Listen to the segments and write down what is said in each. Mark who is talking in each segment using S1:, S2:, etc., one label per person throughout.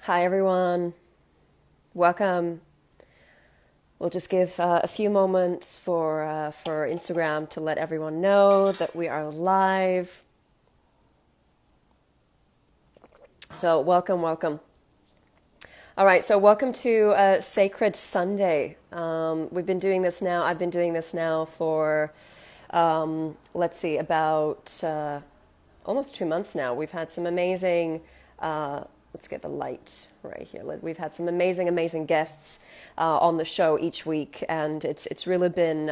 S1: Hi, everyone. Welcome. We'll just give a few moments for Instagram to let everyone know that we are live. So welcome, welcome. All right, so welcome to Sacred Sunday. We've been doing this now. I've been doing this now for, let's see, about almost 2 months now. We've had some amazing, let's get the light right here. We've had some amazing guests on the show each week, and it's really been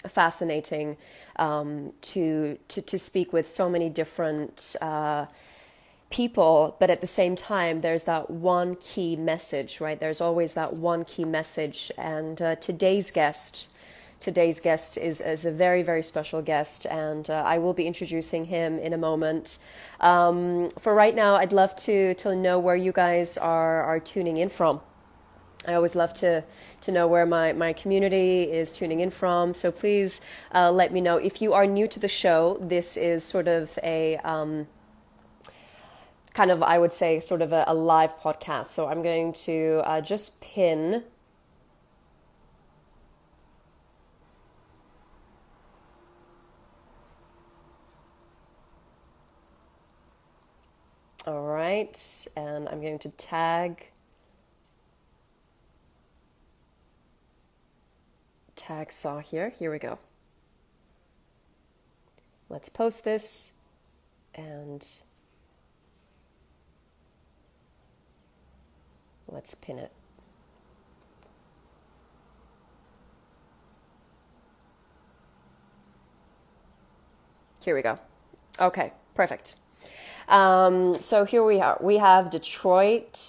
S1: fascinating to speak with so many different people, but at the same time, there's that one key message, right? There's always that one key message, and today's guest is a very special guest, and I will be introducing him in a moment. For right now, I'd love to know where you guys are tuning in from. I always love to know where my community is tuning in from. So please let me know. If you are new to the show, this is sort of a kind of, I would say, sort of a live podcast. So I'm going to just pin. All right, and I'm going to tag Sah here. Here we go. Let's post this and let's pin it. Here we go. Okay, perfect. So here we are. We have Detroit.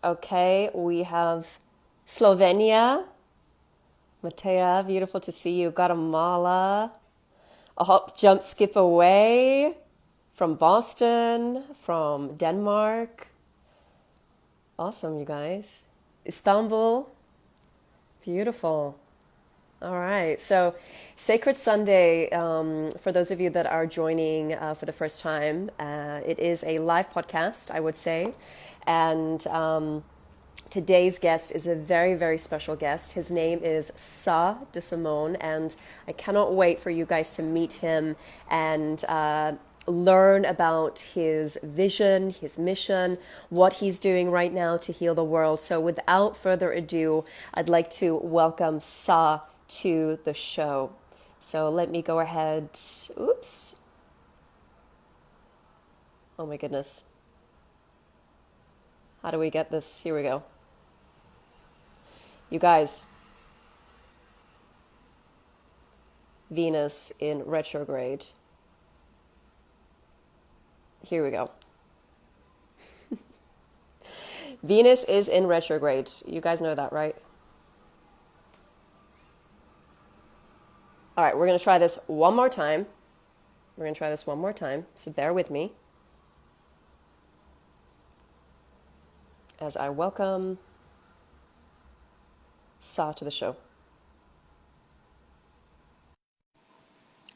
S1: Okay, we have Slovenia. Matea, beautiful to see you. Guatemala. A hop, jump, skip away from Boston, from Denmark. Awesome, you guys. Istanbul. Beautiful. All right. So, Sacred Sunday, for those of you that are joining for the first time, it is a live podcast, I would say. And today's guest is a very special guest. His name is Sah D'Simone, and I cannot wait for you guys to meet him and learn about his vision, his mission, what he's doing right now to heal the world. So without further ado, I'd like to welcome Sah to the show. So let me go ahead. Oops. Oh my goodness. How do we get this? Here we go. You guys, Venus in retrograde. Here we go. Venus is in retrograde. You guys know that, right? All right, we're going to try this one more time. So bear with me as I welcome Sah to the show.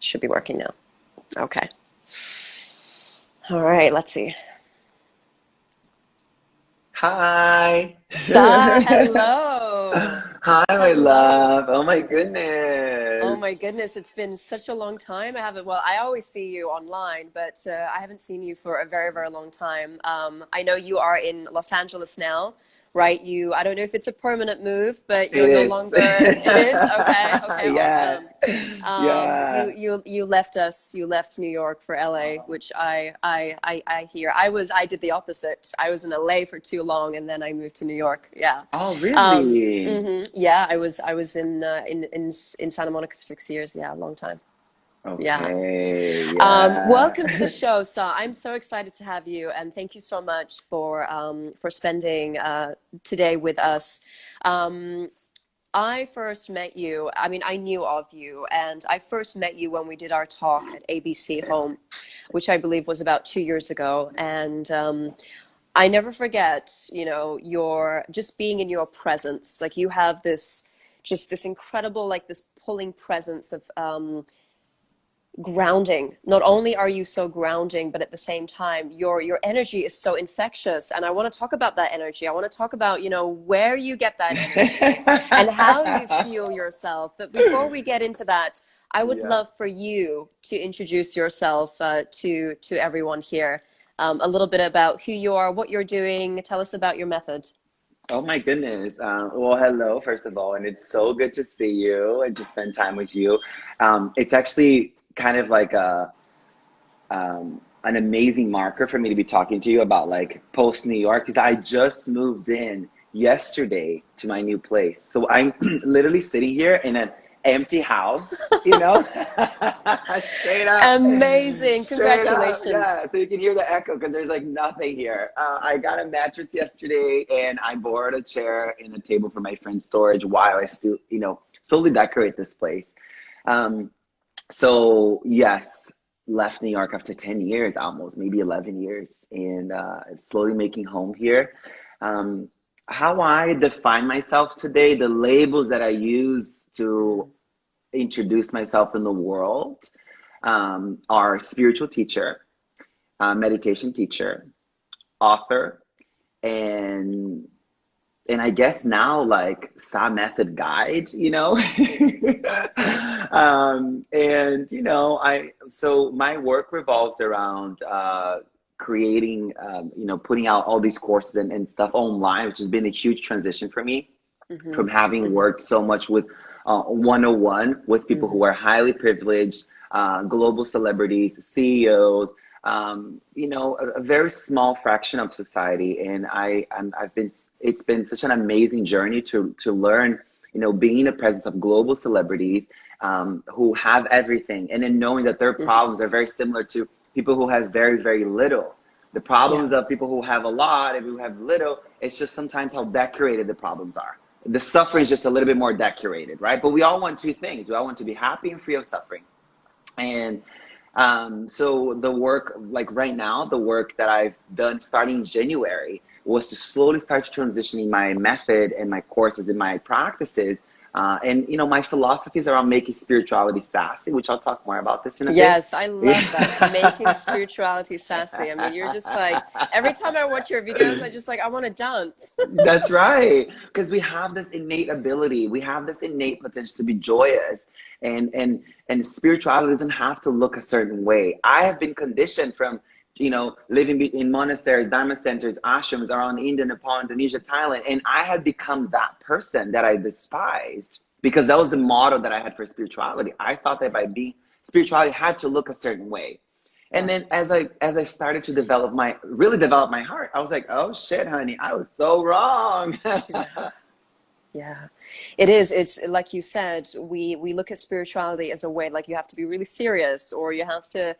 S1: Should be working now. Okay. All right, let's see.
S2: Hi.
S1: Sah, hello.
S2: Hi, my
S1: Hello.
S2: love. Oh my
S1: Oh
S2: goodness.
S1: my goodness, it's been such a long time. Well, I always see you online, but I haven't seen you for a very long time. I know you are in Los Angeles now, right? I don't know if it's a permanent move, but you're
S2: It
S1: no
S2: is.
S1: longer, it is? Okay, okay,
S2: Yeah.
S1: awesome.
S2: Yeah.
S1: You left us, you left New York for LA, which I hear. I did the opposite. I was in LA for too long and then I moved to New York. Yeah.
S2: Oh, really?
S1: Yeah, I was in Santa Monica for 6 years. Yeah, a long time. Yeah.
S2: Okay. Yeah.
S1: Welcome to the show, Sa. I'm so excited to have you, and thank you so much for spending today with us. Um, I first met you. I mean, I knew of you, and I first met you when we did our talk at ABC Home, which I believe was about 2 years ago. And I never forget, your just being in your presence. Like you have this, just this incredible, like this pulling presence of grounding. Not only are you so grounding, but at the same time, your energy is so infectious. And I want to talk about that energy. I want to talk about, where you get that energy and how you feel yourself. But before we get into that, I would
S2: Yeah.
S1: love for you to introduce yourself to everyone here. A little bit about who you are, what you're doing. Tell us about your method.
S2: Oh my goodness. Well, hello, first of all, and it's so good to see you and to spend time with you. It's actually kind of like an amazing marker for me to be talking to you about like post New York because I just moved in yesterday to my new place. So I'm literally sitting here in an empty house, straight up,
S1: Amazing.
S2: straight up.
S1: Congratulations.
S2: Yeah. So you can hear the echo because there's like nothing here. I got a mattress yesterday and I borrowed a chair and a table for my friend's storage while I still, slowly decorate this place. So yes, left New York after 10 years, almost maybe 11 years, and slowly making home here. Um, how I define myself today, the labels that I use to introduce myself in the world are spiritual teacher, meditation teacher, author, and I guess now like Sah method guide, and so my work revolves around creating, putting out all these courses and stuff online, which has been a huge transition for me
S1: Hmm.
S2: from having
S1: Hmm.
S2: worked so much with 101 with people who
S1: Hmm.
S2: are highly privileged, global celebrities, CEOs, a very small fraction of society. And it's been such an amazing journey to learn, being in the presence of global celebrities who have everything, and then knowing that their
S1: Hmm.
S2: problems are very similar to people who have very, very little. The
S1: Yeah.
S2: problems of people who have a lot and who have little, it's just sometimes how decorated the problems are. The suffering is just a little bit more decorated, right? But we all want two things. We all want to be happy and free of suffering. And so the work, like right now, the work that I've done starting in January was to slowly start transitioning my method and my courses and my practices. My philosophies around making spirituality sassy, which I'll talk more about this in a bit.
S1: Yes, I love that. Making
S2: Yeah.
S1: spirituality sassy. I mean, you're just like, every time I watch your videos, I just like, I want to dance.
S2: That's right. Because we have this innate ability, we have this innate potential to be joyous. And spirituality doesn't have to look a certain way. I have been conditioned from, living in monasteries, dharma centers, ashrams around India, Nepal, Indonesia, Thailand. And I had become that person that I despised because that was the motto that I had for spirituality. I thought that by being spirituality had to look a certain way. And
S1: Yeah.
S2: then as I started to really develop my heart, I was like, oh shit, honey, I was so wrong.
S1: Yeah. Yeah, it is. It's like you said, we look at spirituality as a way like you have to be really serious or you have to,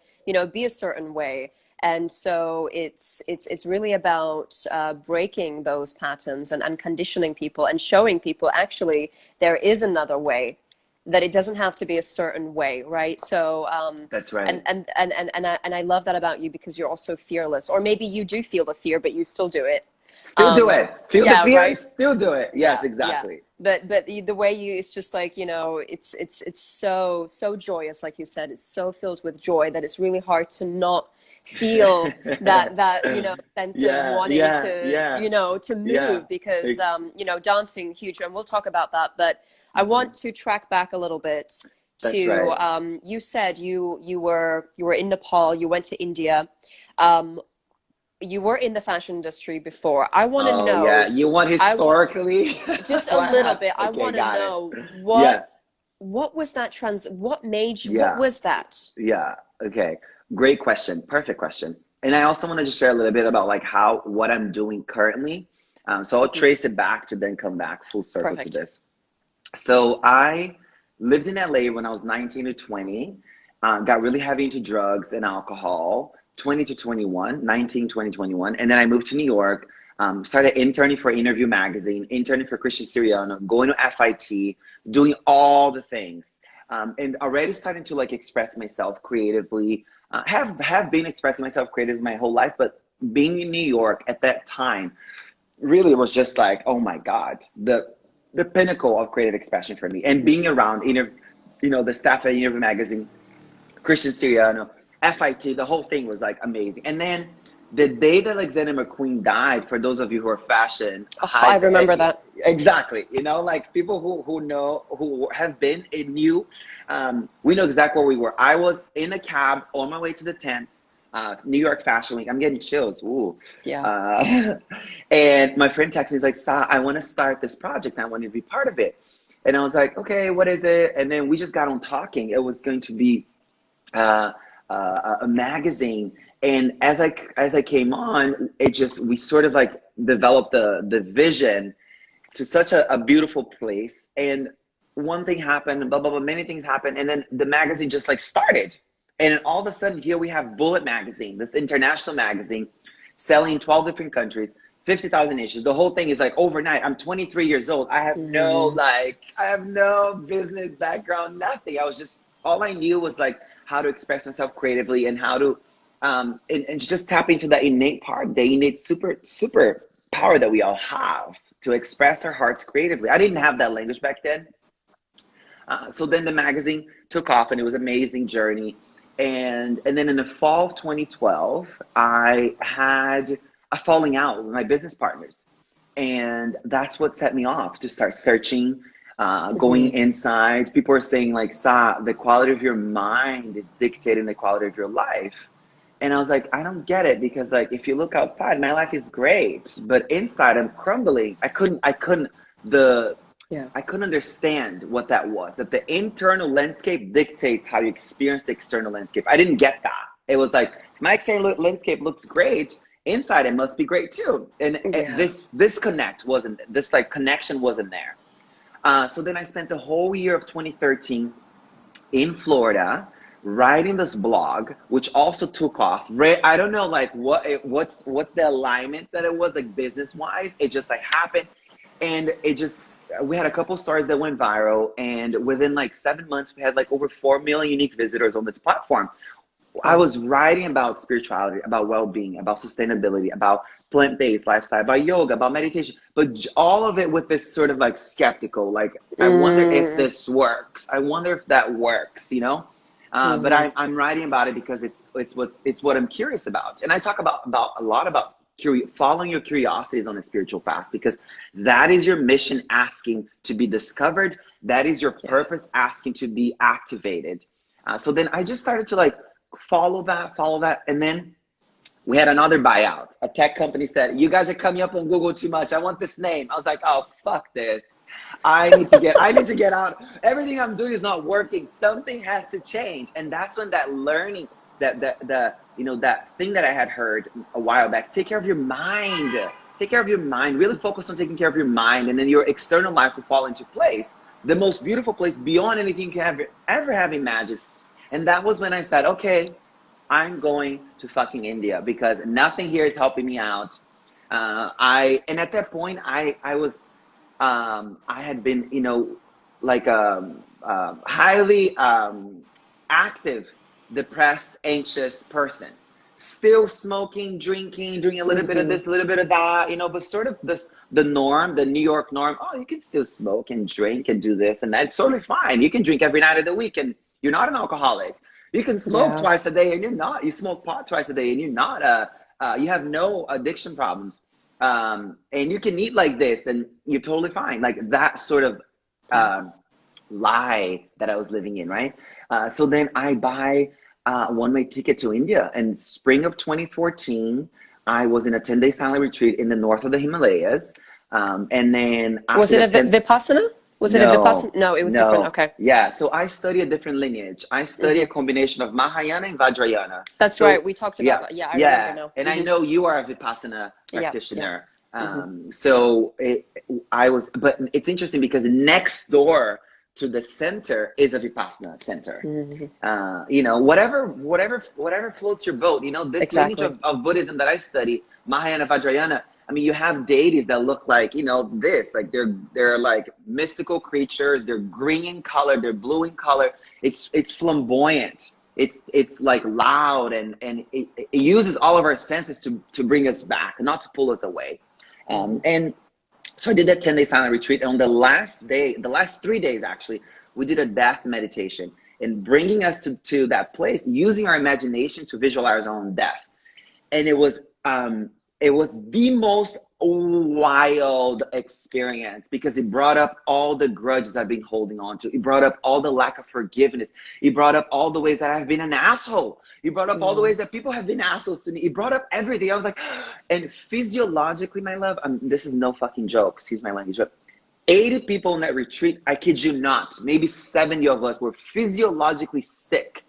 S1: be a certain way. And so it's really about breaking those patterns and conditioning people and showing people actually there is another way, that it doesn't have to be a certain way, right? So
S2: That's
S1: and
S2: right.
S1: I love that about you because you're also fearless, or maybe you do feel the fear, but you still do it.
S2: Still do
S1: Um,
S2: it. Feel the
S1: yeah,
S2: fear,
S1: right.
S2: still do it. Yes,
S1: Yeah, yeah.
S2: exactly.
S1: But the way you, it's just like, it's so joyous, like you said, it's so filled with joy that it's really hard to not feel that sense of
S2: Yeah,
S1: wanting
S2: yeah,
S1: to,
S2: yeah,
S1: to
S2: yeah.
S1: move because
S2: Ex-
S1: dancing huge, and we'll talk about that, but I want to track back a little bit
S2: That's
S1: to
S2: right.
S1: you said you were in Nepal, you went to India. Um, you were in the fashion industry before. I want to
S2: Oh yeah.
S1: know.
S2: You want
S1: I
S2: historically?
S1: just a
S2: What
S1: little
S2: happened?
S1: bit. I
S2: Okay,
S1: want to
S2: got it.
S1: know
S2: Yeah,
S1: what was that what made you, what
S2: yeah.
S1: was that?
S2: Yeah. Okay. Great question. Perfect question. And I also want to just share a little bit about like what I'm doing currently. So I'll
S1: Mhm.
S2: trace it back to then come back full circle to
S1: Perfect.
S2: this. So I lived in LA when I was 19 to 20, got really heavy into drugs and alcohol, 20 to 21, 19, 20, 21. And then I moved to New York, started interning for Interview Magazine, interning for Christian Siriano, going to FIT, doing all the things. And already starting to like express myself creatively. Have been expressing myself creatively my whole life, but being in New York at that time really was just like, oh my God, the pinnacle of creative expression for me. And being
S1: Hmm.
S2: around the staff at Interview Magazine, Christian Siriano, FIT, the whole thing was like amazing. And then the day that Alexander McQueen died, for those of you who are fashion,
S1: Oh, I remember that.
S2: exactly, you know, like people who know, who have been, it knew, we know exactly where we were. I was in a cab on my way to the tents, New York Fashion Week. I'm getting chills. Ooh.
S1: Yeah.
S2: And my friend texted me, he's like, Sah, I want to start this project. I want to be part of it. And I was like, okay, what is it? And then we just got on talking. It was going to be a magazine. And as I came on, we sort of like developed the vision to such a beautiful place. And one thing happened, blah, blah, blah, many things happened. And then the magazine just like started. And then all of a sudden here we have Bullet magazine, this international magazine, selling in 12 different countries, 50,000 issues. The whole thing is like overnight. I'm 23 years old. I have no business background, nothing. All I knew was like how to express myself creatively and how to, and just tap into that innate part, the innate super power that we all have to express our hearts creatively. I didn't have that language back then. So then the magazine took off and it was an amazing journey. And then in the fall of 2012, I had a falling out with my business partners. And that's what set me off to start searching, going inside. People are saying like, Sah, the quality of your mind is dictating the quality of your life. And I was like, I don't get it, because like, if you look outside, my life is great, but inside I'm crumbling. I couldn't understand what that was, that the internal landscape dictates how you experience the external landscape. I didn't get that. It was like, my external landscape looks great, inside it must be great too. And this connection wasn't there. So then I spent the whole year of 2013 in Florida writing this blog, which also took off. I don't know like what's the alignment that it was like business wise. It just like happened, and we had a couple stories that went viral, and within like 7 months we had like over 4 million unique visitors on this platform. I was writing about spirituality, about well-being, about sustainability, about plant-based lifestyle, about yoga, about meditation, but all of it with this sort of like skeptical, like, I wonder if this works. I wonder if that works, you know? But I'm writing about it because it's what I'm curious about. And I talk about a lot about following your curiosities on a spiritual path, because that is your mission asking to be discovered. That is your purpose asking to be activated. So then I just started to like follow that. And then we had another buyout. A tech company said, you guys are coming up on Google too much. I want this name. I was like, oh, fuck this. I need to get out. Everything I'm doing is not working. Something has to change. And that's when that learning, that thing that I had heard a while back, take care of your mind. Take care of your mind. Really focus on taking care of your mind, and then your external life will fall into place. The most beautiful place beyond anything you can ever have imagined. And that was when I said, okay, I'm going to fucking India, because nothing here is helping me out. And at that point, I had been, like highly active, depressed, anxious person, still smoking, drinking, doing a little bit of this, a little bit of that, but sort of the norm, the New York norm. Oh, you can still smoke and drink and do this and that's totally fine. You can drink every night of the week and you're not an alcoholic. You can smoke twice a day and you're not. You smoke pot twice a day and you're not. You have no addiction problems. And you can eat like this and you're totally fine. Like that sort of lie that I was living in, right? So then I buy a one-way ticket to India. In spring of 2014, I was in a 10-day silent retreat in the north of the Himalayas. And then
S1: was it a Vipassana? Was it a Vipassana? No, it was different. Okay.
S2: Yeah. So I study a different lineage. I study a combination of Mahayana and Vajrayana.
S1: That's right. We talked about that. Yeah, I remember now.
S2: And I know you are a Vipassana practitioner. So but it's interesting because next door to the center is a Vipassana center. Whatever floats your boat. This lineage of Buddhism that I study, Mahayana, Vajrayana. I mean, you have deities that look like, this, like they're like mystical creatures. They're green in color. They're blue in color. It's flamboyant. It's like loud and it uses all of our senses to bring us back, not to pull us away. And so I did that 10-day silent retreat. And on the last 3 days, actually, we did a death meditation. and bringing us to that place, using our imagination to visualize our own death. And it was the most wild experience, because it brought up all the grudges I've been holding on to. It brought up all the lack of forgiveness. It brought up all the ways that I've been an asshole. It brought up all the ways that people have been assholes to me. It brought up everything. I was like, and physiologically, my love, this is no fucking joke, excuse my language, but 80 people in that retreat, I kid you not, maybe 70 of us were physiologically sick,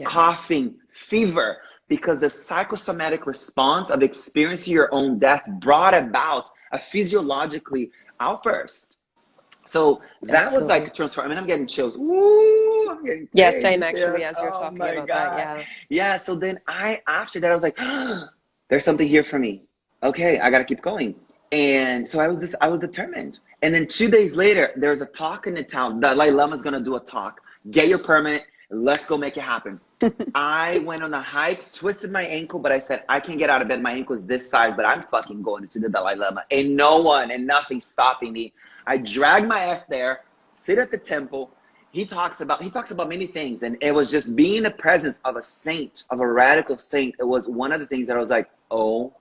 S2: coughing, fever, because the psychosomatic response of experiencing your own death brought about a physiologically outburst. So that was like a transform. I mean, I'm getting chills. Woo! I'm getting
S1: yeah, same actually, as you're talking about
S2: God.
S1: that.
S2: Yeah. So then after that, I was like, there's something here for me. Okay, I got to keep going. And so I was determined. And then 2 days later, there's a talk in the town. The Dalai Lama's going to do a talk. Get your permit. Let's go make it happen. I went on a hike, twisted my ankle, but I said, I can't get out of bed. My ankle's this size, but I'm fucking going to see the Dalai Lama. And no one and nothing stopping me. I dragged my ass there, sit at the temple. He talks about many things. And it was just being in the presence of a saint, of a radical saint. It was one of the things that I was like, oh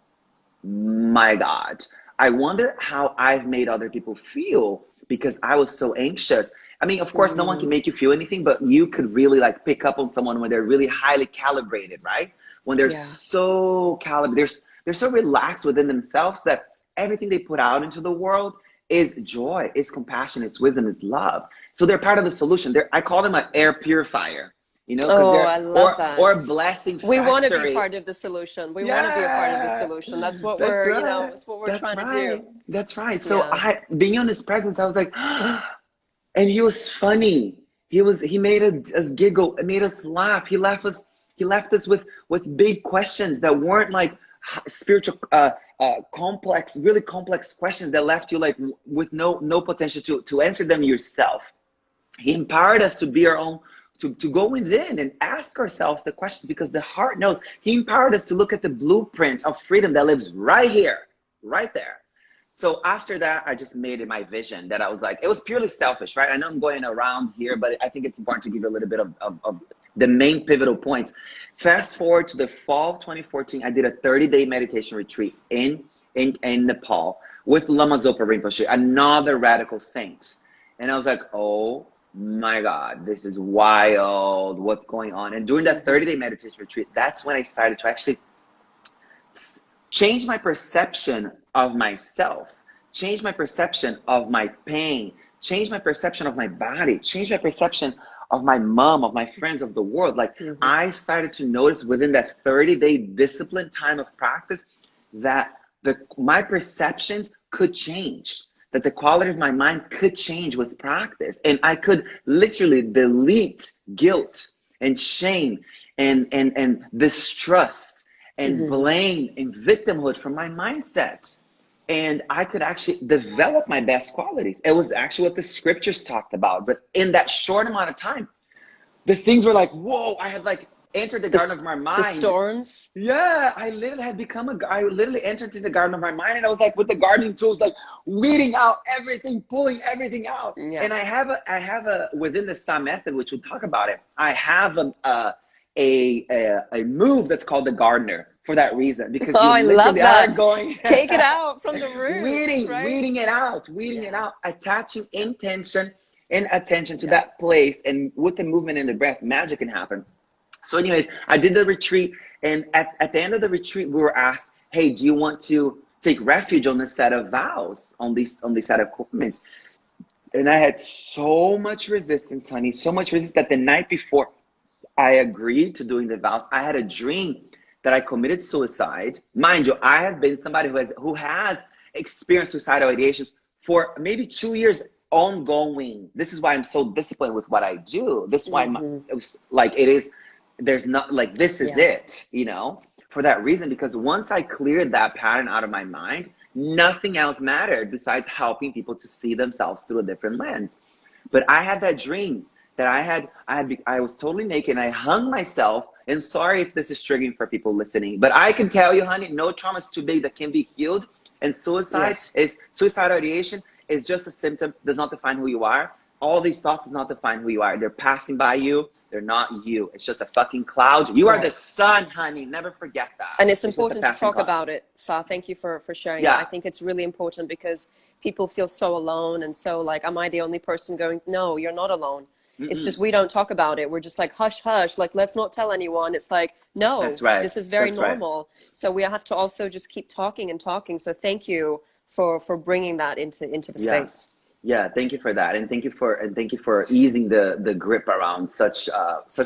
S2: my God. I wonder how I've made other people feel, because I was so anxious. I mean, of course, no one can make you feel anything, but you could really like pick up on someone when they're really highly calibrated, right? When they're so calibrated, they're so relaxed within themselves that everything they put out into the world is joy, is compassion, is wisdom, is love. So they're part of the solution. I call them an air purifier. You know,
S1: I love that.
S2: Or a blessing factory.
S1: We want to be part of the solution. We want to be a part of the solution. That's what that's what we're trying to do.
S2: That's right. So being on his presence, I was like, and he was funny. He made us giggle. It made us laugh. He left us with big questions that weren't like spiritual, really complex questions that left you like with no potential to answer them yourself. He empowered us to be our own. To go within and ask ourselves the questions, because the heart knows. He empowered us to look at the blueprint of freedom that lives right here, right there. So after that, I just made it my vision that I was like, it was purely selfish, right? I know I'm going around here, but I think it's important to give you a little bit of the main pivotal points. Fast forward to the fall of 2014, I did a 30-day meditation retreat in Nepal with Lama Zopa Rinpoche, another radical saint. And I was like, oh my God, this is wild. What's going on? And during that 30-day meditation retreat, that's when I started to actually change my perception of myself, change my perception of my pain, change my perception of my body, change my perception of my mom, of my friends, of the world. Like I started to notice within that 30-day disciplined time of practice that my perceptions could change, that the quality of my mind could change with practice. And I could literally delete guilt and shame and distrust and blame and victimhood from my mindset. And I could actually develop my best qualities. It was actually what the scriptures talked about. But in that short amount of time, the things were like, whoa, I had like entered the garden of my mind.
S1: The storms?
S2: Yeah, I literally entered into the garden of my mind, and I was like with the gardening tools, like weeding out everything, pulling everything out. Yeah. And I have a within the Sah method, which we'll talk about it, I have a move that's called the gardener for that reason, because
S1: I love that.
S2: Going
S1: take it out from the roots,
S2: weeding it out, attaching intention and attention to that place, and with the movement and the breath, magic can happen. So anyways, I did the retreat, and at the end of the retreat, we were asked, hey, do you want to take refuge on this set of vows, on these set of commitments? And I had so much resistance, honey, so much resistance that the night before I agreed to doing the vows, I had a dream that I committed suicide. Mind you, I have been somebody who has experienced suicidal ideations for maybe 2 years ongoing. This is why I'm so disciplined with what I do. This is why it was like it is. There's not like this is it, you know, for that reason, because once I cleared that pattern out of my mind, nothing else mattered besides helping people to see themselves through a different lens. But I had that dream that I was totally naked and I hung myself. And sorry if this is triggering for people listening, but I can tell you, honey, no trauma is too big that can be healed. And suicidal ideation is just a symptom, does not define who you are. All these thoughts does not define who you are. They're passing by you. They're not you. It's just a fucking cloud. You are the
S1: Right.
S2: sun, honey. Never forget that.
S1: And it's
S2: It's just a
S1: important to
S2: passing
S1: talk
S2: cloud.
S1: about it, Sah. Thank you for sharing that. I
S2: Yeah.
S1: think it's really important because people feel so alone and so like, am I the only person going? No, you're not alone. It's just
S2: Mm-mm.
S1: we don't talk about it. We're just like hush hush, like let's not tell anyone. It's like, no,
S2: That's right.
S1: this is very
S2: That's right.
S1: normal. So we have to also just keep talking and talking. So thank you for bringing that into the
S2: Yeah.
S1: space.
S2: Yeah, thank you for that, and thank you for easing the grip around such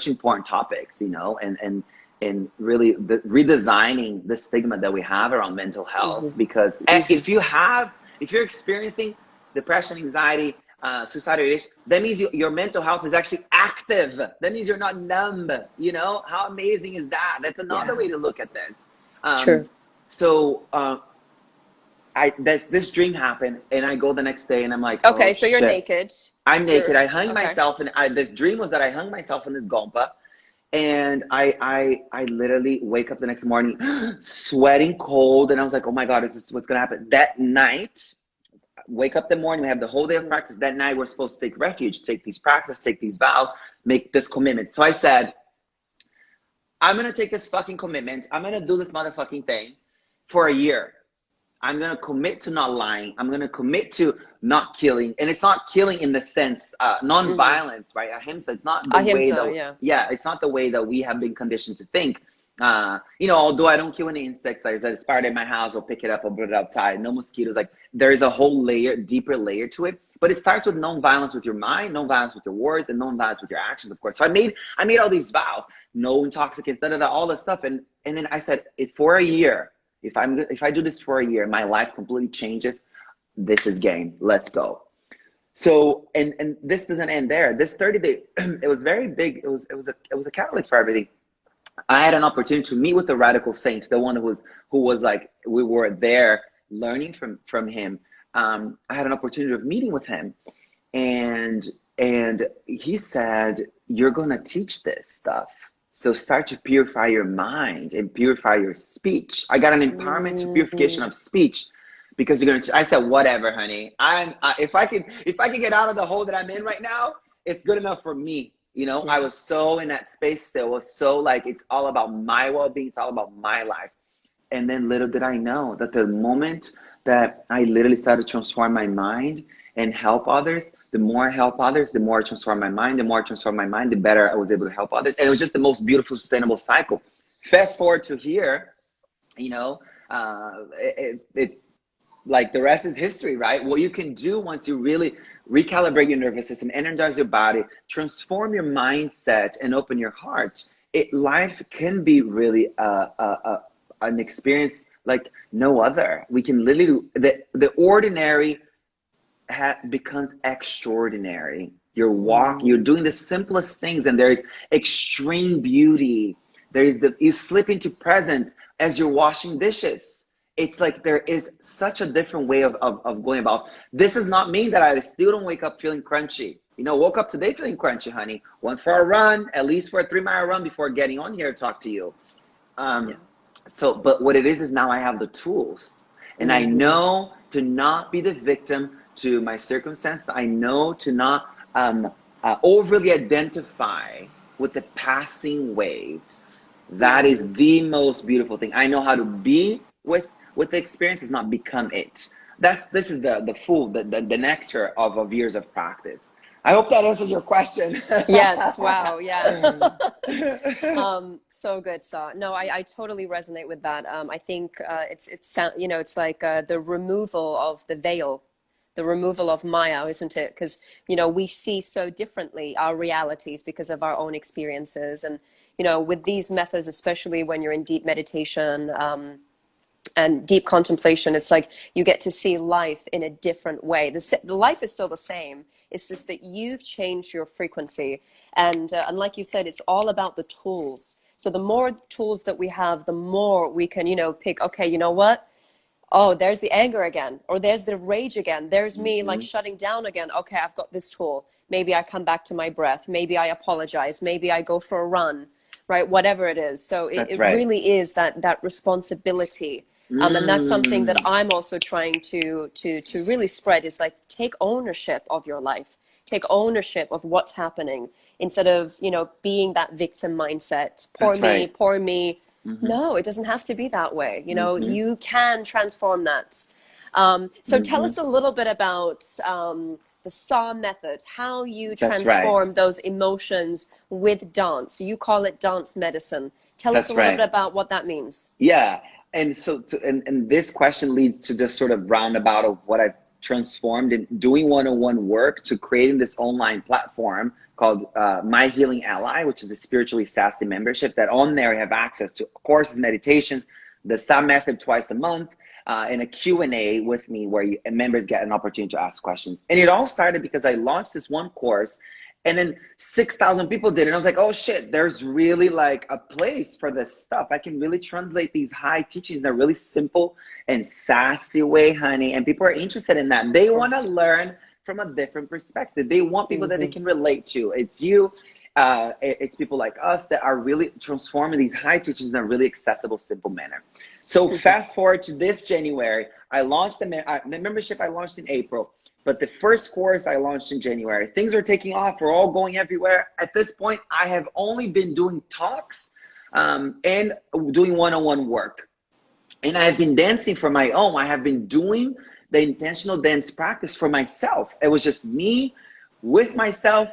S2: important topics, you know, and really redesigning the stigma that we have around mental health.
S1: Hmm.
S2: Because
S1: Hmm.
S2: if you're experiencing depression, anxiety, suicidal ideation, that means your mental health is actually active. That means you're not numb. You know, how amazing is that? That's another
S1: Yeah,
S2: way to look at this. Um,
S1: true.
S2: so. This dream happened, and I go the next day, and I'm like, oh
S1: Okay, so you're
S2: shit,
S1: naked.
S2: I'm naked.
S1: You're
S2: I hung
S1: okay.
S2: myself, and the dream was that I hung myself in this gompa, and I literally wake up the next morning, sweating cold, and I was like, oh my god, is this what's gonna happen? That night, wake up the morning, we have the whole day of practice. That night, we're supposed to take refuge, take these practice, take these vows, make this commitment. So I said, I'm gonna take this fucking commitment. I'm gonna do this motherfucking thing for a year. I'm going to commit to not lying. I'm going to commit to not killing. And it's not killing in the sense,
S1: Hmm.
S2: non-violence, right? Ahimsa, it's not the way
S1: Ahimsa,
S2: that,
S1: yeah.
S2: yeah, it's not the way that we have been conditioned to think. You know, although I don't kill any insects, there's a spider in my house, I'll pick it up, I'll put it outside. No mosquitoes. Like, there is a whole layer, deeper layer to it. But it starts with non-violence with your mind, non-violence with your words, and non-violence with your actions, of course. So I made all these vows, no intoxicants, all this stuff. And then I said, for a year, if I do this for a year, my life completely changes. This is game. Let's go. So and this doesn't end there. This 30-day, it was very big. It was a catalyst for everything. I had an opportunity to meet with the radical saint, the one who was like we were there learning from him. I had an opportunity of meeting with him, and and he said, "You're gonna teach this stuff. So start to purify your mind and purify your speech." I got an empowerment to purification
S1: Mm,
S2: of speech because you're gonna. I said, "Whatever, honey. If I can get out of the hole that I'm in right now, it's good enough for me." You know, I
S1: yeah.
S2: was so in that space still. It was so like it's all about my well-being. It's all about my life. And then little did I know that the moment that I literally started to transform my mind and help others, the more I help others, the more I transform my mind, the more I transform my mind, the better I was able to help others. And it was just the most beautiful, sustainable cycle. Fast forward to here, you know, it like the rest is history, right? What you can do once you really recalibrate your nervous system, energize your body, transform your mindset, and open your heart. Life can be really an experience like no other. We can literally the ordinary becomes extraordinary. You're
S1: Mm,
S2: doing the simplest things, and there is extreme beauty. You slip into presence as you're washing dishes. It's like there is such a different way of going about. This does not mean that I still don't wake up feeling crunchy. You know, woke up today feeling crunchy, honey. Went for a run, at least for a 3 mile run before getting on here to talk to you.
S1: yeah.
S2: Um, but what it is now I have the tools, and I
S1: Hmm.
S2: know to not be the victim to my circumstance. I know to not overly identify with the passing waves. That is
S1: Hmm.
S2: the most beautiful thing. I know how to be with the experience, is not become it. This is the nectar of years of practice. I hope that answers your question.
S1: Yes. Wow. Yeah. So good, Saw. No, I totally resonate with that. I think it's like the removal of the veil, the removal of Maya, isn't it? Because we see so differently our realities because of our own experiences, and with these methods, especially when you're in deep meditation. And deep contemplation, it's like you get to see life in a different way. The life is still the same. It's just that you've changed your frequency. And like you said, it's all about the tools. So the more tools that we have, the more we can, pick, okay, you know what? Oh, there's the anger again, or there's the rage again. There's me like
S2: Mhm.
S1: shutting down again. Okay, I've got this tool. Maybe I come back to my breath. Maybe I apologize. Maybe I go for a run, right? Whatever it is. So it,
S2: That's
S1: it
S2: right.
S1: really is that responsibility. And that's something that
S2: Mm.
S1: I'm also trying to really spread is like take ownership of your life. take ownership of what's happening instead of, being that victim mindset. Poor
S2: That's
S1: me,
S2: right.
S1: poor me.
S2: Mm-hmm.
S1: No, it doesn't have to be that way.
S2: Mm-hmm.
S1: You can transform that. So tell
S2: Mm-hmm.
S1: us a little bit about the SAW method, how you
S2: That's right.
S1: transform those emotions with dance. You call it dance medicine. Tell us a
S2: That's
S1: little bit
S2: right.
S1: about what that means.
S2: Yeah. And so, and this question leads to just sort of roundabout of what I've transformed in doing one-on-one work to creating this online platform called My Healing Ally, which is a Spiritually Sassy membership that on there I have access to courses, meditations, the Sah method twice a month, and a Q&A with me where members get an opportunity to ask questions. And it all started because I launched this one course and then 6,000 people did it. And I was like, oh shit, there's really like a place for this stuff. I can really translate these high teachings in a really simple and sassy way, honey. And people are interested in that. They
S1: Of
S2: want to
S1: course.
S2: learn from a different perspective. They want people that they
S1: Mm-hmm.
S2: can relate to. It's you. It's people like us that are really transforming these high teachings in a really accessible, simple manner. So fast forward to this January, I launched the membership I launched in April. But the first course I launched in January, things are taking off. We're all going everywhere. At this point, I have only been doing talks and doing one-on-one work. And I have been dancing for my own. I have been doing the intentional dance practice for myself. It was just me with myself.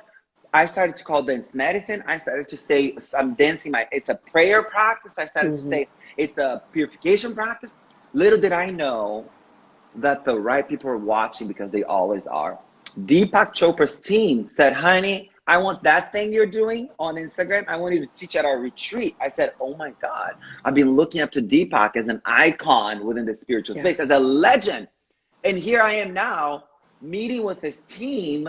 S2: I started to call dance medicine. I started to say, I'm dancing it's a prayer practice. I started to
S1: Mm-hmm.
S2: say, it's a purification practice. Little did I know that the right people are watching because they always are. Deepak Chopra's team said, honey, I want that thing you're doing on Instagram. I want you to teach at our retreat. I said, oh my God, I've been looking up to Deepak as an icon within the spiritual
S1: Yeah.
S2: space, as a legend. And here I am now meeting with his team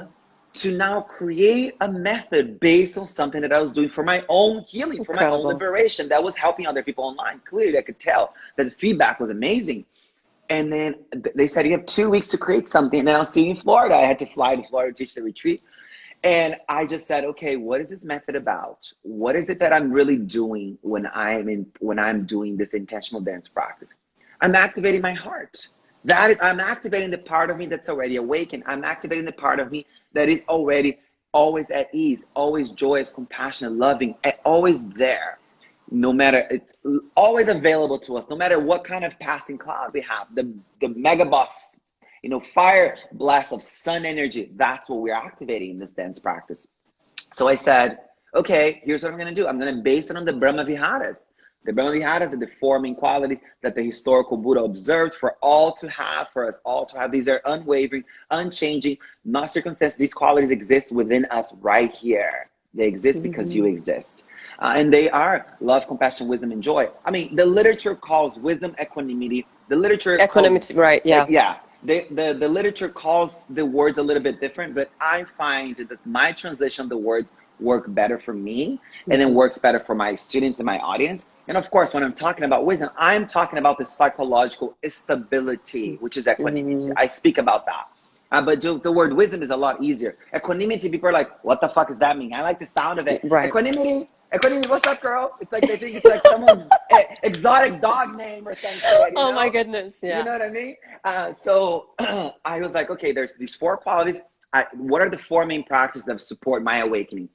S2: to now create a method based on something that I was doing for my own healing, for my own
S1: Incredible.
S2: liberation that was helping other people online. Clearly, I could tell that the feedback was amazing. And then they said, you have 2 weeks to create something. And then I'll see you in Florida. I had to fly to Florida to teach the retreat. And I just said, okay, what is this method about? What is it that I'm really doing when I'm doing this intentional dance practice? I'm activating my heart. I'm activating the part of me that's already awakened. I'm activating the part of me that is already always at ease, always joyous, compassionate, loving, always there. No matter, it's always available to us, no matter what kind of passing cloud we have, the mega boss, fire blast of sun energy, that's what we're activating in this dance practice. So I said, okay, here's what I'm going to do. I'm going to base it on the Brahma Viharas. The Brahma Viharas are the four main qualities that the historical Buddha observed for all to have, for us all to have. These are unwavering, unchanging, not circumstantial. These qualities exist within us right here. They exist because you
S1: Mm-hmm.
S2: exist. And they are love, compassion, wisdom, and joy. I mean, the literature calls wisdom equanimity. The literature calls,
S1: Equanimity, right? Yeah.
S2: yeah, the literature calls the words a little bit different, but I find that my translation of the words work better for me and then
S1: Mm-hmm.
S2: works better for my students and my audience. And of course, when I'm talking about wisdom, I'm talking about the psychological stability, which is equanimity.
S1: Mm-hmm.
S2: I speak about that. But the word wisdom is a lot easier. Equanimity, people are like, what the fuck does that mean? I like the sound of it.
S1: Right.
S2: Equanimity, what's up, girl? It's like they think it's like someone's exotic dog name or some shit,
S1: Oh my goodness.
S2: You
S1: Yeah.
S2: know what I mean? So I was like, okay, there's these four qualities. What are the four main practices that support my awakening?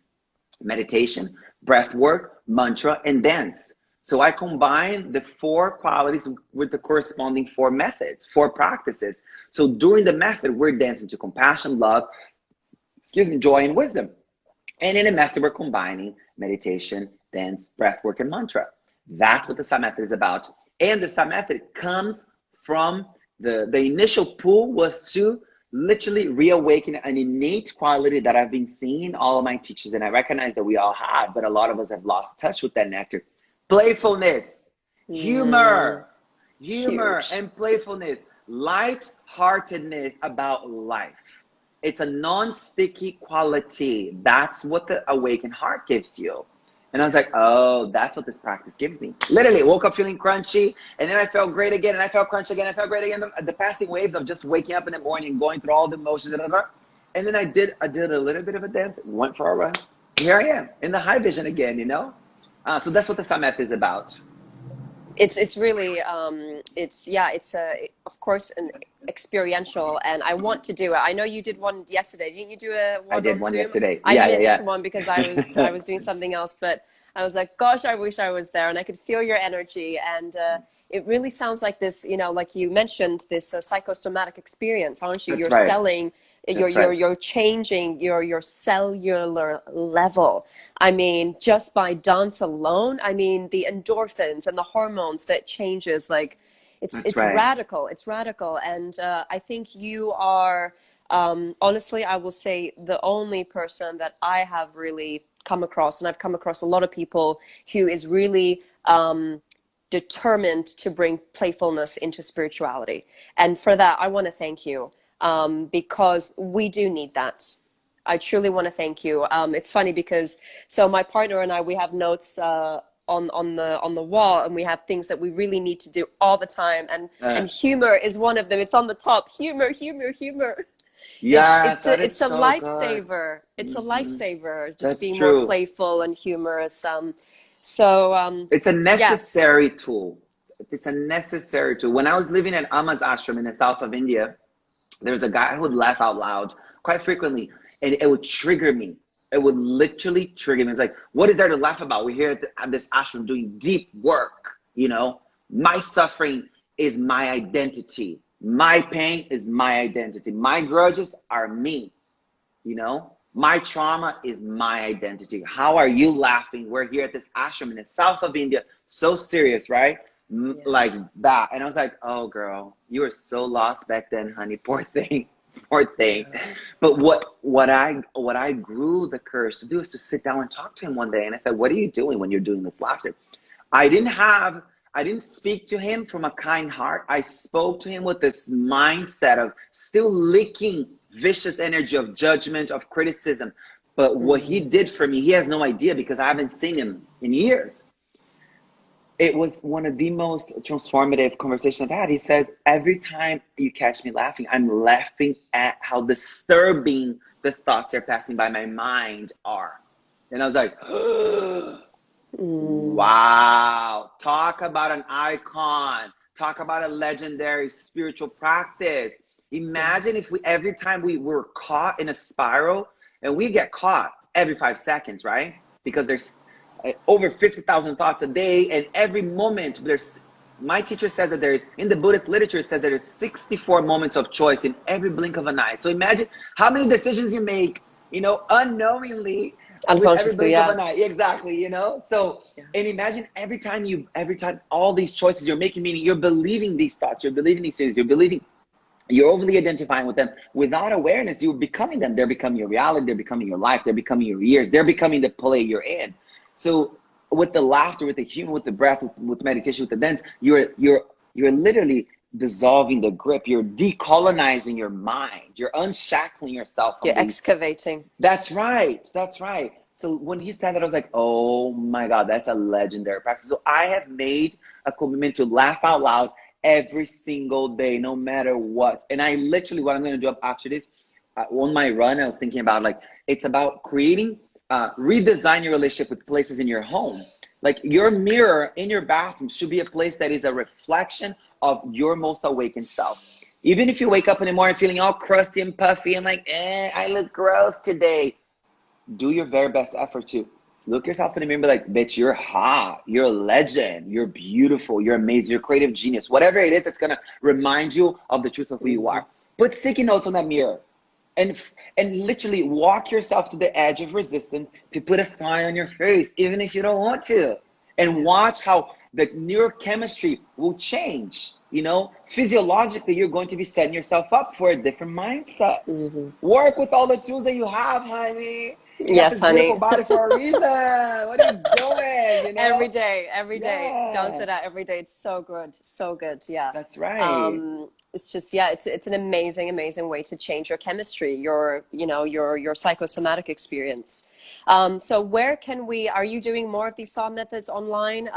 S2: Meditation, breath work, mantra, and dance. So I combine the four qualities with the corresponding four methods, four practices. So during the method, we're dancing to compassion, love, joy, and wisdom. And in a method, we're combining meditation, dance, breath work, and mantra. That's what the Sah method is about. And the Sah method comes from the initial pull was to literally reawaken an innate quality that I've been seeing in all of my teachers. And I recognize that we all have, but a lot of us have lost touch with that nectar. Playfulness,
S1: Mm,
S2: humor,
S1: huge.
S2: and playfulness, light-heartedness about life. It's a non-sticky quality. That's what the awakened heart gives you. And I was like, oh, that's what this practice gives me. Literally, woke up feeling crunchy, and then I felt great again, and I felt crunchy again, I felt great again. The passing waves of just waking up in the morning, going through all the emotions, and then I did a little bit of a dance, went for a run. Here I am in the high vision again, So that's what the Sah method is about.
S1: It's really it's yeah, it's a of course an experiential, and I want to do it. I know you did one yesterday. Didn't you do a
S2: I
S1: one
S2: did
S1: on
S2: one
S1: Zoom?
S2: yesterday.
S1: I
S2: Yeah,
S1: missed
S2: yeah,
S1: one because I
S2: yeah.
S1: was doing something else, but I was like, gosh, I wish I was there, and I could feel your energy, and it really sounds like this, you know, like you mentioned, this psychosomatic experience, aren't you?
S2: That's
S1: You're
S2: right.
S1: selling,
S2: That's right.
S1: you're changing your cellular level. I mean, just by dance alone, I mean, the endorphins and the hormones that changes, like
S2: That's
S1: it's
S2: right.
S1: radical. It's radical, and I think you are honestly, I will say the only person that I have really come across, and I've come across a lot of people who is really determined to bring playfulness into spirituality. And for that, I want to thank you because we do need that. I truly want to thank you. It's funny because so my partner and I, we have notes on the wall, and we have things that we really need to do all the time,
S2: Uh,
S1: and humor is one of them. It's on the top. Humor, humor, humor.
S2: yeah, that is
S1: It's a
S2: so good.
S1: lifesaver. It's a
S2: Hmm.
S1: lifesaver. Just
S2: That's
S1: being more
S2: true.
S1: playful and humorous. So
S2: It's a
S1: yeah.
S2: necessary tool. It's a necessary tool. When I was living at Amma's ashram in the south of India, there was a guy who would laugh out loud quite frequently, and it would trigger me. It would literally trigger me. It's like, what is there to laugh about? We're here at this ashram doing deep work. You know, my suffering is my identity. My pain is my identity. My grudges are me. You know, my trauma is my identity. How are you laughing? We're here at this ashram in the south of India, so serious, right?
S1: Yeah.
S2: Like that. And I was like, oh girl, you were so lost back then, honey. Poor thing. Poor thing.
S1: Yeah.
S2: But what I grew the courage to do is to sit down and talk to him one day. And I said, what are you doing when you're doing this laughter? I didn't have I didn't speak to him from a kind heart. I spoke to him with this mindset of still licking vicious energy of judgment, of criticism. But what he
S1: Mm.
S2: did for me, he has no idea because I haven't seen him in years. It was one of the most transformative conversations I've had. He says, every time you catch me laughing, I'm laughing at how disturbing the thoughts are passing by my mind are. And I was like,
S1: Mm.
S2: wow. Talk about an icon. Talk about a legendary spiritual practice.
S1: Yeah.
S2: Imagine if we every time we were caught in a spiral, and we get caught every 5 seconds, right? Because there's over 50,000 thoughts a day, and every moment there's my teacher says that there is in the Buddhist literature it says there is 64 moments of choice in every blink of an eye. So imagine how many decisions you make, unknowingly with every
S1: Unconsciously,
S2: blink of
S1: yeah.
S2: an eye. Exactly, So,
S1: Yeah.
S2: and imagine every time all these choices you're making, meaning you're believing these thoughts, you're believing these things, you're overly identifying with them without awareness. You're becoming them. They're becoming your reality. They're becoming your life. They're becoming your years. They're becoming the play you're in. So with the laughter, with the humor, with the breath, with meditation, with the dance, you're literally dissolving the grip. You're decolonizing your mind. You're unshackling yourself from
S1: You're
S2: these.
S1: excavating.
S2: That's right. That's right. So when he said that, I was like, oh my God, that's a legendary practice. So I have made a commitment to laugh out loud every single day, no matter what. And I literally, what I'm going to do after this, on my run, I was thinking about like, it's about creating, redesign your relationship with places in your home. Like your mirror in your bathroom should be a place that is a reflection of your most awakened self. Even if you wake up in the morning feeling all crusty and puffy and like, I look gross today, do your very best effort to look yourself in the mirror and be like, bitch, you're hot, you're a legend, you're beautiful, you're amazing, you're a creative genius. Whatever it is that's gonna remind you of the truth of who you
S1: Hmm.
S2: are. Put sticky notes on that mirror and literally walk yourself to the edge of resistance to put a smile on your face, even if you don't want to. And
S1: Yeah.
S2: watch how the neurochemistry will change. Physiologically, you're going to be setting yourself up for a different mindset.
S1: Hmm.
S2: Work with all the tools that you have, honey. You got
S1: Yes,
S2: this beautiful
S1: honey.
S2: body for a reason. What are you doing?
S1: Every day, dance
S2: Yeah,
S1: it out every day. It's so good, so good. Yeah.
S2: that's right.
S1: It's just, yeah, it's an amazing, amazing way to change your chemistry, your psychosomatic experience. So where can we, are you doing more of these saw methods online?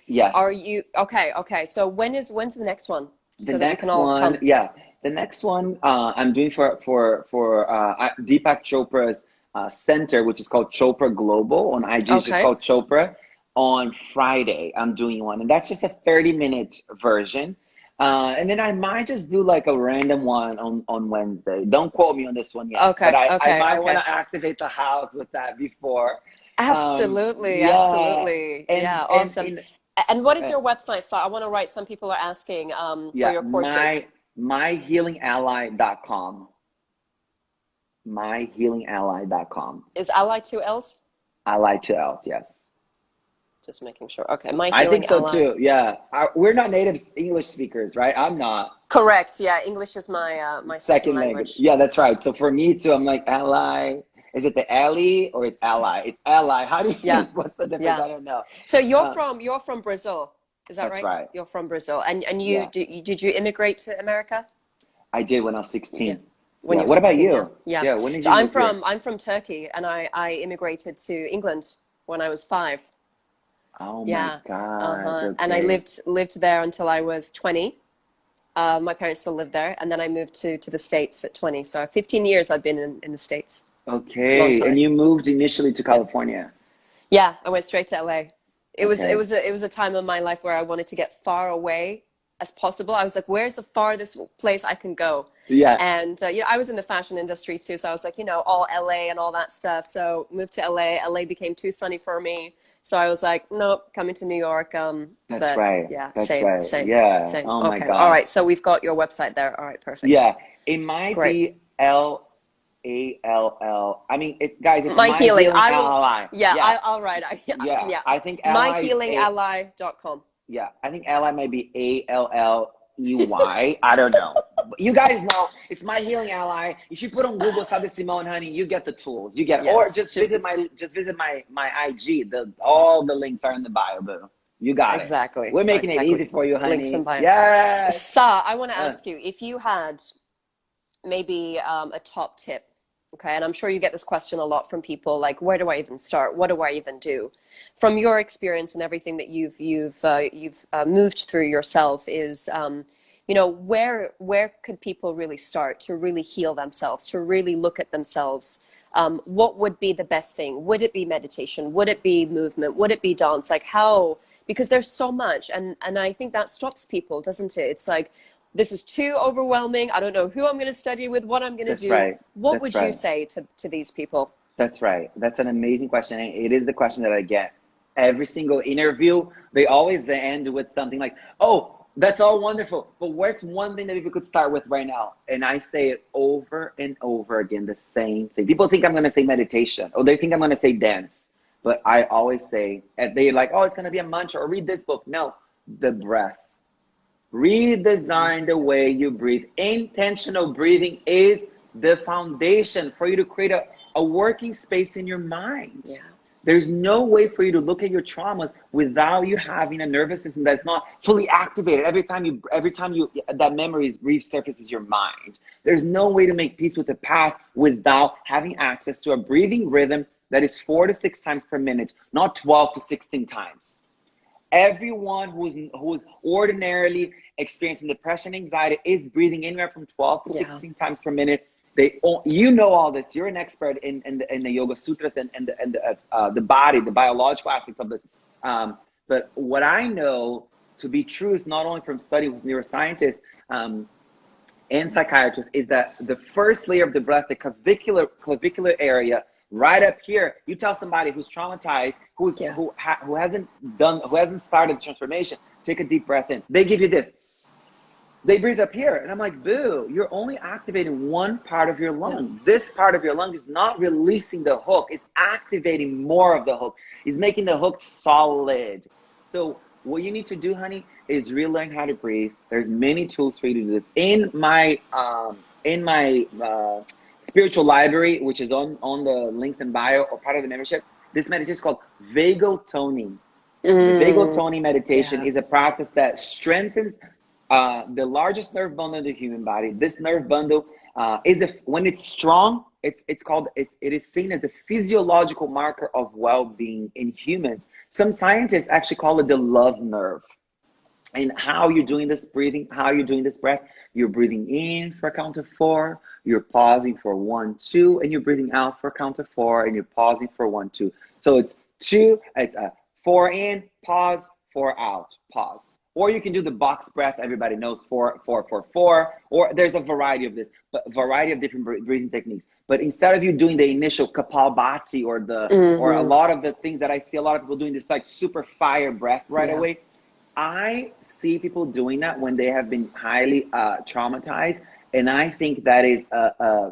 S2: Yes.
S1: Are you, okay. So when's the next one?
S2: The
S1: So that we can
S2: next
S1: all
S2: one,
S1: come.
S2: yeah, the next one I'm doing for Deepak Chopra's center, which is called Chopra Global on IG. It's just
S1: Okay.
S2: called Chopra. on Friday. I'm doing one, and that's just a 30-minute version. And then I might just do like a random one on Wednesday. Don't quote me on this one yet, but
S1: Okay,
S2: I
S1: okay,
S2: might want
S1: okay.
S2: to activate the house with that before.
S1: Absolutely,
S2: Yeah,
S1: absolutely.
S2: and
S1: Yeah,
S2: and
S1: awesome.
S2: in
S1: And what is
S2: uh,
S1: your website? So I want to write, some people are asking for
S2: yeah,
S1: your courses.
S2: myhealingally.com. Myhealingally.com.
S1: Is Ally two L's?
S2: Ally to else, yes.
S1: Just making sure. Okay, My
S2: I think
S1: Healing
S2: so
S1: Ally.
S2: too. Yeah, we're not native English speakers, right? I'm not.
S1: Correct. Yeah, English is my my second
S2: Second language.
S1: language.
S2: Yeah, that's right. So for me too, I'm like ally. Is it the ally or it's ally? It's ally. How do you?
S1: Yeah,
S2: What's the difference?
S1: yeah.
S2: I don't know.
S1: So
S2: Uh,
S1: you're from Brazil, is that
S2: that's
S1: right?
S2: right.
S1: You're from Brazil, and
S2: Yeah,
S1: did you immigrate to America?
S2: I did when I was
S1: Yeah,
S2: 16.
S1: when
S2: Yeah.
S1: you're
S2: What about
S1: 16. Yeah,
S2: you?
S1: yeah.
S2: Yeah. When did
S1: So
S2: you move here?
S1: I'm from Turkey, and I immigrated to England when I was 5.
S2: Oh my
S1: Yeah,
S2: gosh.
S1: uh-huh. And I
S2: Okay.
S1: lived there until I was 20. My parents still lived there, and then I moved to the States at 20. So 15 years I've been in the States. Long
S2: Okay. And
S1: time.
S2: you moved initially to
S1: Yeah.
S2: California.
S1: Yeah, I went straight to LA.
S2: Okay.
S1: It was a time of my life where I wanted to get far away as possible. I was like, where's the farthest place I can go?
S2: Yeah.
S1: And you know, I was in the fashion industry too, so I was like, you know, all LA and all that stuff. So moved to LA. LA became too sunny for me, so I was like, nope, coming to New York.
S2: That's
S1: But
S2: right.
S1: yeah,
S2: That's
S1: same,
S2: right.
S1: same,
S2: Yeah.
S1: same.
S2: Oh my
S1: Okay, all
S2: God.
S1: right. So we've got your website there. All right, perfect.
S2: Yeah. It might
S1: Great.
S2: be L-A-L-L. I mean, guys, it's
S1: My
S2: My
S1: healing.
S2: Healing
S1: I will.
S2: Ally.
S1: Yeah,
S2: Yeah.
S1: I'll write.
S2: Yeah.
S1: Yeah,
S2: I think Ally is
S1: myhealingally.com.
S2: yeah. I think Ally might be Alley. I don't know. But you guys know it's My Healing Ally. If you put on Google Sah D'Simone, honey, you get the tools. You get, or
S1: Yes,
S2: just
S1: just
S2: visit my IG. All the links are in the bio, boo. You got it.
S1: exactly,
S2: We're making it
S1: exactly.
S2: easy for you,
S1: Links in
S2: honey.
S1: bio.
S2: Yes.
S1: Sa, I want to
S2: Uh,
S1: ask you if you had maybe a top tip. Okay, and I'm sure you get this question a lot from people, like, where do I even start? What do I even do? From your experience and everything that you've moved through yourself, is you know, where could people really start to really heal themselves, to really look at themselves? What would be the best thing? Would it be meditation? Would it be movement? Would it be dance? Like how? Because there's so much, and I think that stops people, doesn't it? It's like, this is too overwhelming. I don't know who I'm going to study with, what I'm going to
S2: that's
S1: do.
S2: right.
S1: What
S2: That's
S1: would you
S2: right.
S1: say to these people?
S2: That's right. That's an amazing question. And it is the question that I get every single interview. They always end with something like, "Oh, that's all wonderful, but what's one thing that we could start with right now?" And I say it over and over again, the same thing. People think I'm going to say meditation, or they think I'm going to say dance, but I always say, and they're like, "Oh, it's going to be a mantra or read this book." No, the breath. Redesign the way you breathe. Intentional breathing is the foundation for you to create a working space in your mind.
S1: Yeah.
S2: There's no way for you to look at your traumas without you having a nervous system that's not fully activated. Every time you that memory resurfaces your mind. There's no way to make peace with the past without having access to a breathing rhythm that is 4 to 6 times per minute, not 12 to 16 times. Everyone who's ordinarily experiencing depression, anxiety is breathing anywhere from 12 to
S1: Yeah.
S2: 16 times per minute. You know all this. You're an expert in the Yoga Sutras and the body, the biological aspects of this. But what I know to be truth, not only from study with neuroscientists and psychiatrists, is that the first layer of the breath, the clavicular area, right up here. You tell somebody who's traumatized,
S1: Yeah.
S2: who hasn't started the transformation, take a deep breath in. They give you this. They breathe up here, and I'm like, boo! You're only activating one part of your
S1: Yeah.
S2: lung. This part of your lung is not releasing the hook; it's activating more of the hook. It's making the hook solid. So what you need to do, honey, is relearn how to breathe. There's many tools for you to do this. In my spiritual library, which is on the links in bio or part of the membership, this meditation is called vagal toning. The vagal
S1: Mm,
S2: toning meditation
S1: yeah.
S2: is a practice that strengthens the largest nerve bundle in the human body. This nerve bundle when it's strong, it is seen as a physiological marker of well-being in humans. Some scientists actually call it the love nerve. And how you're doing this breathing, how you're doing this breath, you're breathing in for a count of 4, you're pausing for 1, 2, and you're breathing out for a count of 4, and you're pausing for 1, 2. So it's 4 in, pause, 4 out, pause. Or you can do the box breath. Everybody knows 4, 4, 4, 4. Or there's a variety of this, but a variety of different breathing techniques. But instead of you doing the initial Kapalbhati or a lot of the things that I see a lot of people doing, this like super fire breath right away. I see people doing that when they have been highly traumatized, and I think that is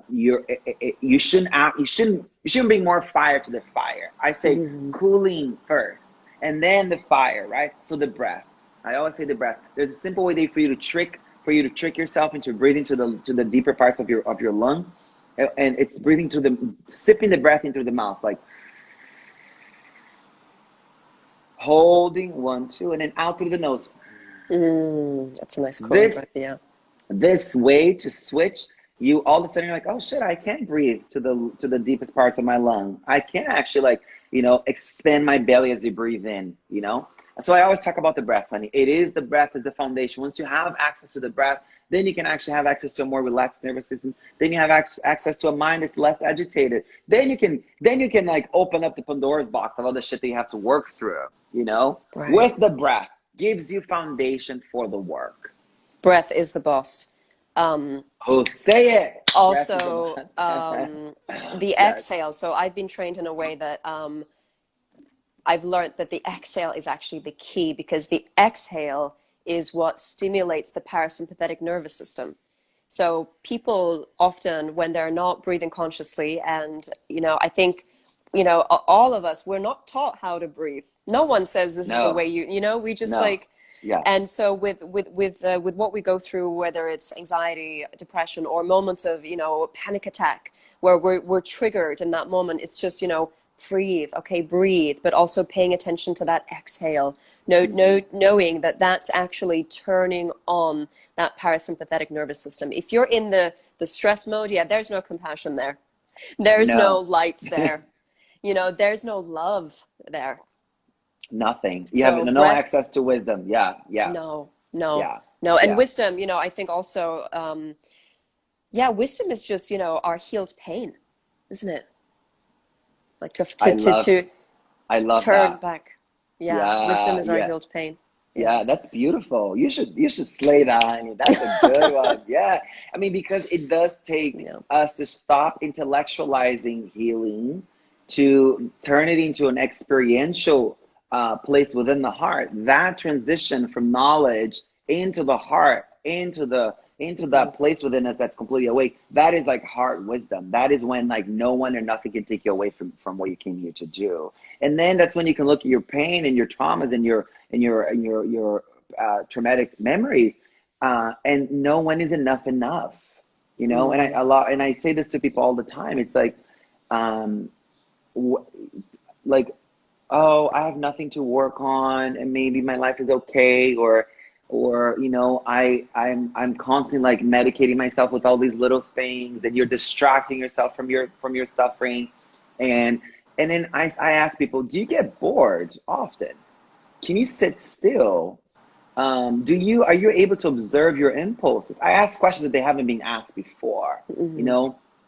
S2: you shouldn't bring more fire to the fire. I say cooling first, and then the fire, right? So the breath. I always say the breath. There's a simple way for you to trick yourself into breathing to the deeper parts of your lung, and it's breathing sipping the breath into the mouth, like holding 1, 2, and then out through the nose.
S1: That's a nice cooling breath. Yeah.
S2: This way to switch, you all of a sudden you're like, oh shit, I can breathe to the deepest parts of my lung. I can actually expand my belly as you breathe in, So I always talk about the breath, honey. The breath is the foundation. Once you have access to the breath, then you can actually have access to a more relaxed nervous system. Then you have access to a mind that's less agitated. Then you can like open up the Pandora's box of all the shit that you have to work through,
S1: Right.
S2: With the breath, gives you foundation for the work.
S1: Breath is the boss.
S2: Say it.
S1: Also, the exhale. So I've been trained in a way that I've learned that the exhale is actually the key, because the exhale is what stimulates the parasympathetic nervous system. So people often, when they're not breathing consciously, and, I think, all of us, we're not taught how to breathe. No one says this is the way we just and so with what we go through, whether it's anxiety, depression, or moments of, panic attack, where we're triggered in that moment, it's just, breathe, but also paying attention to that exhale, knowing that that's actually turning on that parasympathetic nervous system. If you're in the stress mode, there's no compassion there. There's no light there. There's no love there.
S2: Nothing. You have no access to wisdom. Yeah.
S1: No. And wisdom, I think also, wisdom is just, our healed pain, isn't it? Like I love
S2: turn
S1: that. Back. Wisdom is our healed pain.
S2: Yeah, that's beautiful. You should slay that, honey. That's a good one. Yeah. I mean, because it does take us to stop intellectualizing healing, to turn it into an experiential place within the heart. That transition from knowledge into the heart, into that place within us that's completely awake, that is like heart wisdom. That is when like no one or nothing can take you away from what you came here to do. And then that's when you can look at your pain and your traumas and your traumatic memories, and know when is enough, And I say this to people all the time. It's like, oh, I have nothing to work on, and maybe my life is okay, or I'm constantly like medicating myself with all these little things, and you're distracting yourself from your suffering, and then I ask people, do you get bored often? Can you sit still? Are you able to observe your impulses? I ask questions that they haven't been asked before.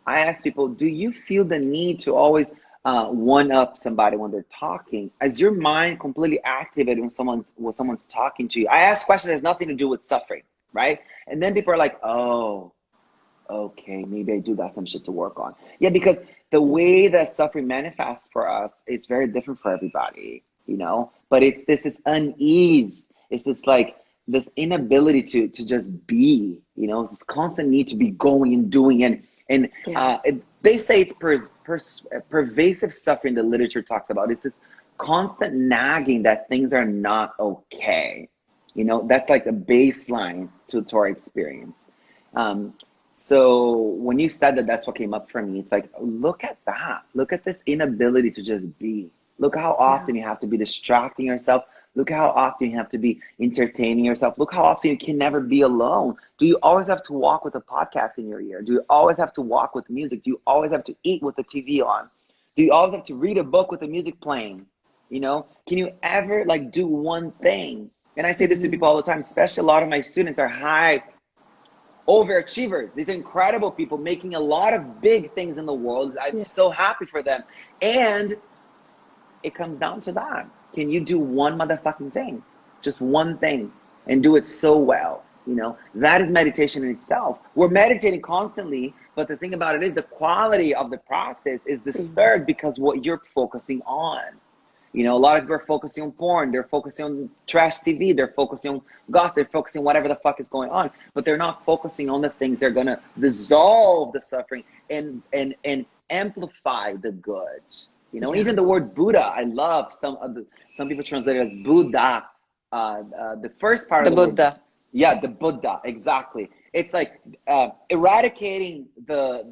S2: I ask people, do you feel the need to always one up somebody when they're talking? Is your mind completely activated when someone's talking to you? I ask questions that has nothing to do with suffering, right? And then people are like, oh, okay, maybe I do got some shit to work on. Yeah, because the way that suffering manifests for us is very different for everybody, but it's this unease. It's this inability to just be, it's this constant need to be going and doing, and they say it's pervasive suffering. The literature talks about it's this constant nagging that things are not okay. That's like a baseline to our experience. So when you said that, that's what came up for me. It's like, look at that. Look at this inability to just be. Look how often you have to be distracting yourself. Look how often you have to be entertaining yourself. Look how often you can never be alone. Do you always have to walk with a podcast in your ear? Do you always have to walk with music? Do you always have to eat with the TV on? Do you always have to read a book with the music playing? Can you ever do one thing? And I say this to people all the time, especially a lot of my students are high overachievers. These incredible people making a lot of big things in the world. I'm so happy for them. And it comes down to that. can you do one motherfucking thing? Just one thing, and do it so well. You know, that is meditation in itself. We're meditating constantly, but the thing about it is the quality of the practice is disturbed because what you're focusing on. You know, a lot of people are focusing on porn, they're focusing on trash TV, they're focusing on gossip, they're focusing on whatever the fuck is going on, but they're not focusing on the things that are gonna dissolve the suffering and amplify the good. You know,
S1: Yeah.
S2: even the word Buddha, I love some people translate it as Buddha. The first part
S1: The
S2: of the word,
S1: Buddha.
S2: yeah, the Buddha, exactly. It's like eradicating the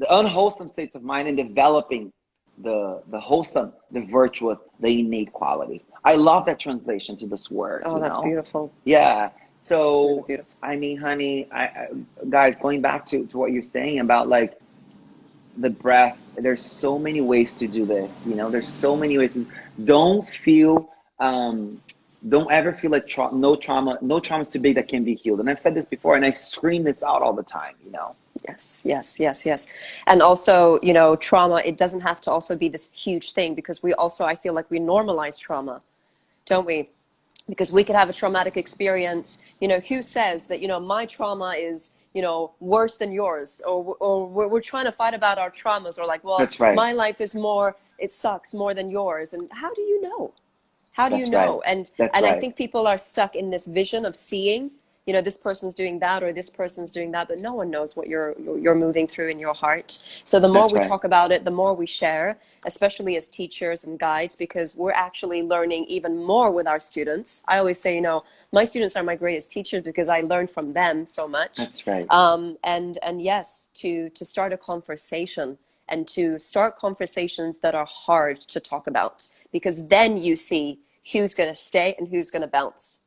S2: unwholesome states of mind and developing the wholesome, the virtuous, the innate qualities. I love that translation to this word,
S1: Oh,
S2: you
S1: that's
S2: know?
S1: beautiful.
S2: Yeah.
S1: Really
S2: So,
S1: beautiful.
S2: I mean, honey, guys, going back to what you're saying about like the breath, there's so many ways to do this, you know? There's so many ways to, don't feel, don't ever feel like no trauma is too big that can be healed. And I've said this before, and I scream this out all the time, you know?
S1: Yes, yes, yes, yes. And also, you know, trauma, it doesn't have to also be this huge thing, because we also, I feel like we normalize trauma, don't we? Because we could have a traumatic experience. You know, who says that, you know, my trauma is, you know, worse than yours, or we're trying to fight about our traumas, or like, well,
S2: That's right.
S1: my life is more, it sucks more than yours. And how do you know? How do you
S2: That's right.
S1: know?
S2: That's
S1: And I
S2: right.
S1: think people are stuck in this vision of seeing, you know, this person's doing that or this person's doing that, but no one knows what you're moving through in your heart. So the more
S2: That's
S1: we
S2: right.
S1: talk about it, the more we share, especially as teachers and guides, because we're actually learning even more with our students. I always say, you know, my students are my greatest teachers because I learn from them so much.
S2: That's right.
S1: And yes, to start a conversation, and to start conversations that are hard to talk about, because then you see who's going to stay and who's going to bounce.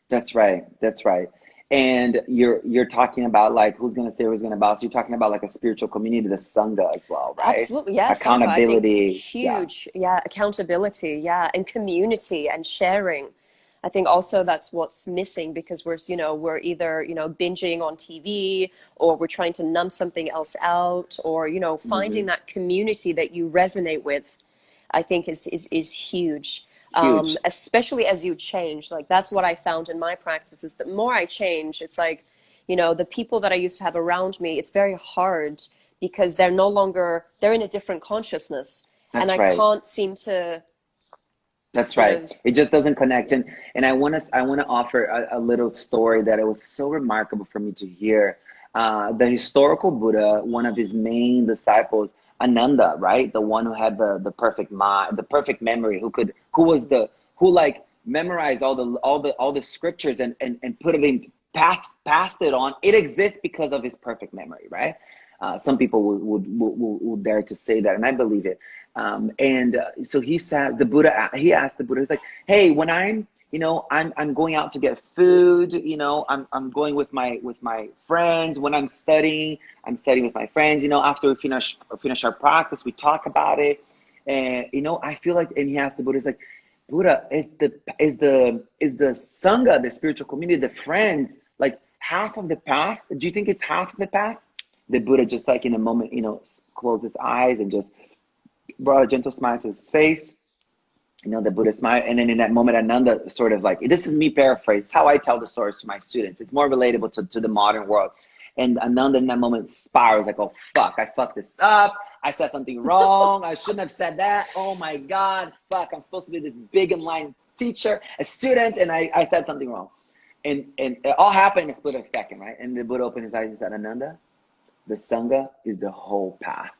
S2: That's right. That's right. And you're talking about like who's gonna say who's gonna boss. You're talking about like a spiritual community, the sangha as well, right?
S1: Absolutely, yeah, Sangha, I think
S2: Accountability. Yeah.
S1: huge, yeah, accountability, yeah, and community and sharing. I think also that's what's missing, because we're either, you know, binging on TV, or we're trying to numb something else out, or, you know, finding
S2: Hmm.
S1: that community that you resonate with, I think is huge.
S2: Huge.
S1: Especially as you change. Like, that's what I found in my practice, is the more I change, it's like, you know, the people that I used to have around me, it's very hard, because they're no longer, they're in a different consciousness. And
S2: That's
S1: I
S2: right.
S1: can't seem to
S2: That's
S1: sort
S2: right.
S1: of,
S2: It just doesn't connect. And I wanna offer a little story that it was so remarkable for me to hear. The historical Buddha, one of his main disciples, Ananda, right? The one who had the perfect mind, the perfect memory, who like memorized all the scriptures and put it in, passed it on. It exists because of his perfect memory, right? Some people would dare to say that, and I believe it. And so he said, he asked the Buddha, he's like, hey, when I'm going out to get food, you know, I'm going with my friends. When I'm studying with my friends, you know, after we finish our practice, we talk about it. And, you know, I feel like, and he asked the Buddha, he's like, Buddha, is the Sangha, the spiritual community, the friends, like half of the path? Do you think it's half of the path? The Buddha just like in a moment, you know, closed his eyes and just brought a gentle smile to his face. You know, the Buddha smile. And then in that moment, Ananda sort of like, this is me paraphrase, it's how I tell the stories to my students. It's more relatable to the modern world. And Ananda in that moment spirals like, oh, fuck, I fucked this up. I said something wrong. I shouldn't have said that. Oh my God, fuck, I'm supposed to be this big enlightened teacher, a student, and I said something wrong. And it all happened in a split of a second, right? And the Buddha opened his eyes and said, Ananda, the Sangha is the whole path.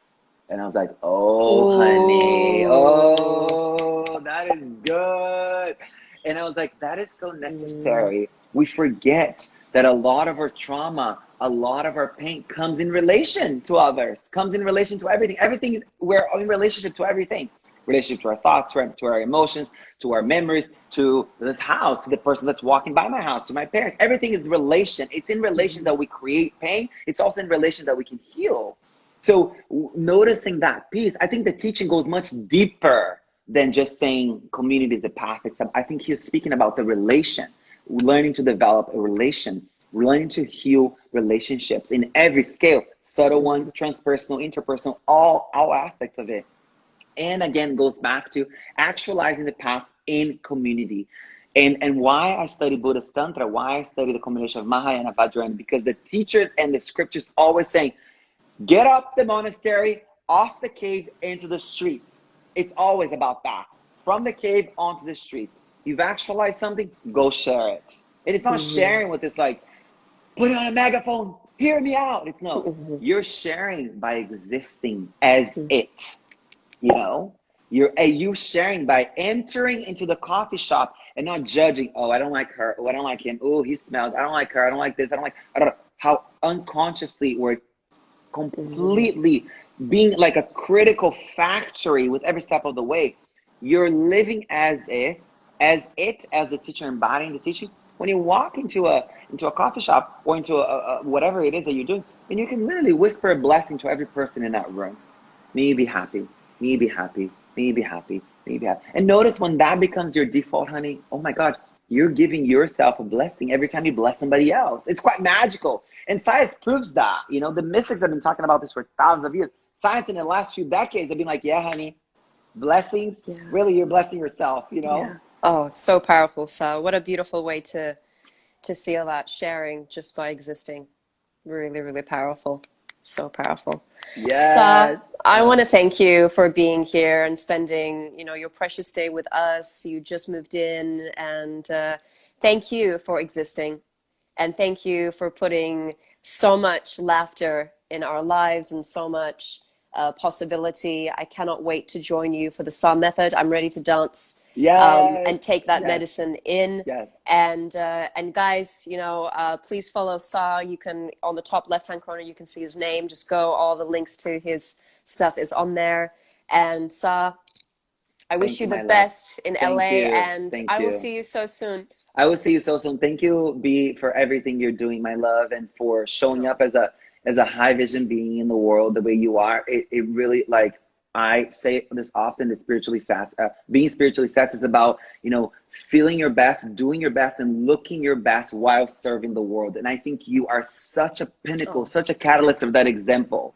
S2: And I was like, oh, honey,
S1: ooh,
S2: oh, that is good. And I was like, that is so
S1: mm,
S2: necessary. We forget that a lot of our trauma, a lot of our pain comes in relation to others, comes in relation to everything. We're in relationship to everything. Relationship to our thoughts, to our emotions, to our memories, to this house, to the person that's walking by my house, to my parents. Everything is relation. It's in relation that we create pain. It's also in relation that we can heal. So noticing that piece, I think the teaching goes much deeper than just saying community is the path. I think he's speaking about the relation, learning to develop a relation, learning to heal relationships in every scale, subtle
S1: mm,
S2: ones, transpersonal, interpersonal, all aspects of it. And again, goes back to actualizing the path in community. And why I study Buddhist Tantra, why I study the combination of Mahayana, Vajrayana, because the teachers and the scriptures always saying, get up the monastery, off the cave, into the streets. It's always about that. From the cave onto the streets. You've actualized something, go share it. It is not sharing with this like, put it on a megaphone, hear me out. It's no, you're sharing by existing as it, you know? You sharing by entering into the coffee shop and not judging, oh, I don't like her, oh, I don't like him, oh, he smells, I don't like her, I don't like this, I don't know. How unconsciously we're completely being like a critical factory with every step of the way. You're living as is, as the teacher embodying the teaching. When you walk into a coffee shop or into a whatever it is that you're doing, then you can literally whisper a blessing to every person in that room. May you be happy. May you be happy. May you be happy. May you be happy. And notice when that becomes your default, honey, oh my God, you're giving yourself a blessing every time you bless somebody else. It's quite magical. And science proves that. You know, the mystics have been talking about this for thousands of years. Science in the last few decades have been like, yeah, honey, blessings, really, you're blessing yourself, you know?
S1: Yeah. Oh, it's so powerful, Sah. What a beautiful way to see all that sharing just by existing. Really, really powerful. So powerful. Sah,
S2: Yes.
S1: I want to thank you for being here and spending, your precious day with us. You just moved in, and thank you for existing. And thank you for putting so much laughter in our lives and so much possibility. I cannot wait to join you for the Sah method. I'm ready to dance
S2: Yes.
S1: and take that
S2: Yes.
S1: medicine in.
S2: Yes.
S1: And guys, please follow Sah. You can, on the top left-hand corner, you can see his name. Just go. All the links to his stuff is on there. And Sah, I wish
S2: Thank
S1: you
S2: you,
S1: the
S2: my love.
S1: best in
S2: Thank
S1: LA,
S2: you.
S1: and
S2: Thank
S1: I will
S2: you.
S1: see you so soon.
S2: I will see you so soon. Thank you, B, for everything you're doing, my love, and for showing up as a high vision being in the world the way you are. It really, like I say this often, is spiritually sass. Being spiritually sass is about, feeling your best, doing your best, and looking your best while serving the world. And I think you are such a pinnacle,
S1: Oh.
S2: such a catalyst of that example.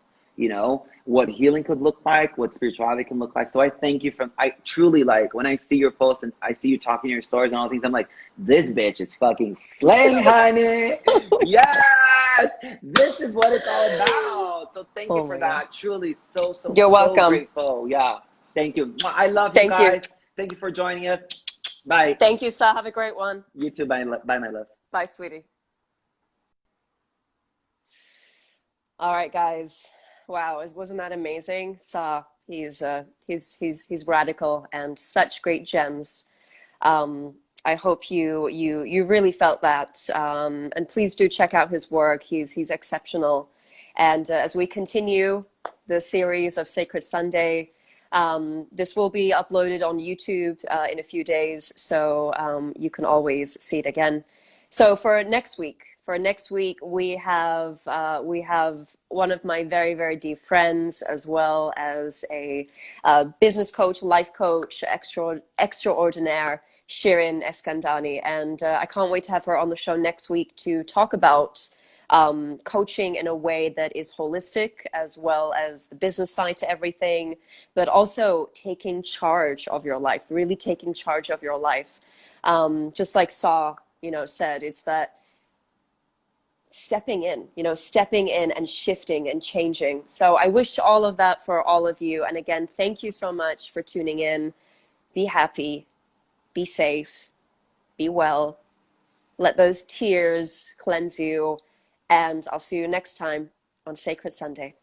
S2: What healing could look like, what spirituality can look like. So I thank you I truly, like, when I see your posts and I see you talking your stories and all things, I'm like, this bitch is fucking slaying, honey. Yes, this is what it's all about. So thank you
S1: Oh
S2: for
S1: my God.
S2: that. Truly so, so,
S1: You're
S2: so
S1: welcome.
S2: grateful. Yeah. Thank you. I love you
S1: Thank you.
S2: guys. Thank you for joining us. Bye.
S1: Thank you, Sah. Have a great one.
S2: You too. Bye, bye, my love.
S1: Bye, sweetie. All right, guys. Wow, wasn't that amazing? Sah, he's radical and such great gems. I hope you really felt that. And please do check out his work. He's exceptional. And as we continue the series of Sacred Sunday, this will be uploaded on YouTube in a few days, so you can always see it again. So for next week, we have one of my very, very dear friends, as well as a business coach, life coach, extraordinaire, Shirin Eskandani, and I can't wait to have her on the show next week to talk about coaching in a way that is holistic, as well as the business side to everything, but also taking charge of your life, really taking charge of your life. Just like Sah, said, it's that stepping in and shifting and changing. So I wish all of that for all of you. And again, thank you so much for tuning in. Be happy, be safe, be well. Let those tears cleanse you. And I'll see you next time on Sacred Sunday.